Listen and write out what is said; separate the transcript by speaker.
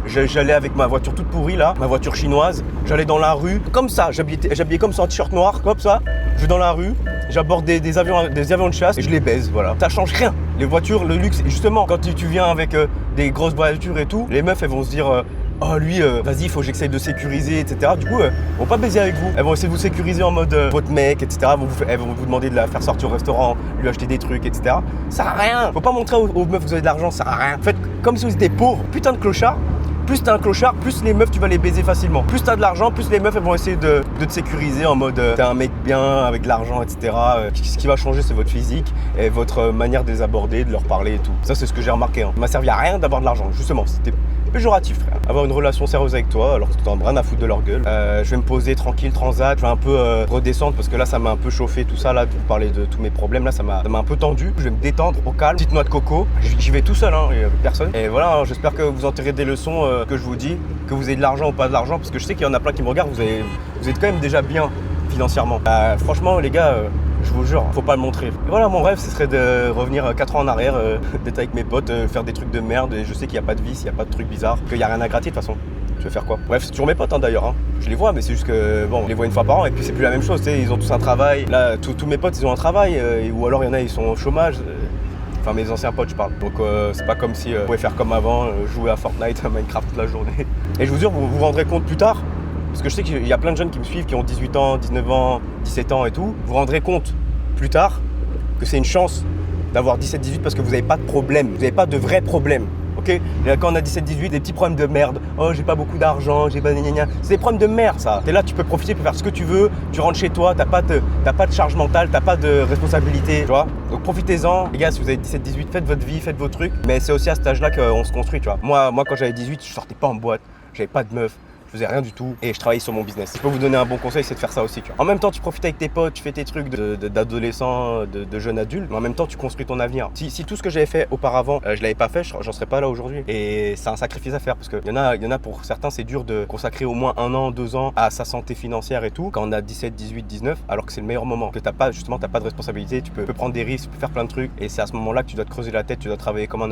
Speaker 1: J'allais avec ma voiture toute pourrie là, ma voiture chinoise. J'allais dans la rue, comme ça, j'habillais comme ça en t-shirt noir, comme ça. Je vais dans la rue, j'aborde des avions de chasse et je les baise, voilà. Ça change rien. Les voitures, le luxe, justement, quand tu viens avec des grosses voitures et tout, les meufs, elles vont se dire oh lui, vas-y, il faut que j'essaye de sécuriser, etc. Du coup, elles vont pas baiser avec vous. Elles vont essayer de vous sécuriser en mode votre mec, etc. Elles vont vous demander de la faire sortir au restaurant, lui acheter des trucs, etc. Ça sert à rien. Faut pas montrer aux meufs que vous avez de l'argent, ça sert à rien. Faites comme si vous étiez pauvre. Putain de clochard. Plus t'es un clochard, plus les meufs tu vas les baiser facilement. Plus t'as de l'argent, plus les meufs elles vont essayer de te sécuriser en mode t'es un mec bien avec de l'argent, etc. Ce qui va changer c'est votre physique et votre manière de les aborder, de leur parler et tout. Ça c'est ce que j'ai remarqué. Ça m'a servi à rien d'avoir de l'argent, justement. C'était péjoratif, frère. Avoir une relation sérieuse avec toi alors que tu t'en rien à foutre de leur gueule. Je vais me poser tranquille, transat, je vais un peu redescendre parce que là ça m'a un peu chauffé tout ça là, de vous parler de tous mes problèmes là, ça m'a un peu tendu. Je vais me détendre au calme, petite noix de coco. J'y vais tout seul, avec personne. Et voilà, j'espère que vous en tirez des leçons que je vous dis, que vous ayez de l'argent ou pas de l'argent, parce que je sais qu'il y en a plein qui me regardent, vous êtes quand même déjà bien financièrement. Franchement les gars, je vous jure, faut pas le montrer. Et voilà, mon rêve, ce serait de revenir 4 ans en arrière, d'être avec mes potes, faire des trucs de merde, et je sais qu'il n'y a pas de vice, il n'y a pas de trucs bizarres, qu'il n'y a rien à gratter de toute façon. Je vais faire quoi? Bref, c'est toujours mes potes d'ailleurs. Je les vois, mais c'est juste que bon, on les voit une fois par an, et puis c'est plus la même chose, tu sais, ils ont tous un travail. Là, tous mes potes, ils ont un travail, ou alors il y en a, ils sont au chômage. Enfin, mes anciens potes, je parle. Donc, c'est pas comme si vous pouvez faire comme avant, jouer à Fortnite, à Minecraft toute la journée. Et je vous jure, vous vous rendrez compte plus tard, parce que je sais qu'il y a plein de jeunes qui me suivent, qui ont 18 ans, 19 ans, 17 ans et tout. Vous vous rendrez compte plus tard que c'est une chance d'avoir 17-18 parce que vous n'avez pas de problème, vous n'avez pas de vrais problèmes. Ok, et là, quand on a 17-18, des petits problèmes de merde. Oh, j'ai pas beaucoup d'argent, j'ai pas gna. C'est des problèmes de merde, ça. T'es là, tu peux profiter, tu peux faire ce que tu veux. Tu rentres chez toi, t'as pas de charge mentale, t'as pas de responsabilité, tu vois. Donc profitez-en. Les gars, si vous avez 17-18, faites votre vie, faites vos trucs. Mais c'est aussi à cet âge-là qu'on se construit, tu vois. Moi, quand j'avais 18, je sortais pas en boîte, j'avais pas de meuf. Je faisais rien du tout et je travaillais sur mon business. Je peux vous donner un bon conseil, c'est de faire ça aussi. Tu vois. En même temps, tu profites avec tes potes, tu fais tes trucs d'adolescent, de jeune adulte, mais en même temps, tu construis ton avenir. Si tout ce que j'avais fait auparavant, je l'avais pas fait, j'en serais pas là aujourd'hui. Et c'est un sacrifice à faire parce qu'il y en a pour certains, c'est dur de consacrer au moins 1 an, 2 ans à sa santé financière et tout, quand on a 17, 18, 19, alors que c'est le meilleur moment. Que t'as pas de responsabilité, tu peux prendre des risques, tu peux faire plein de trucs et c'est à ce moment-là que tu dois te creuser la tête, tu dois travailler comme un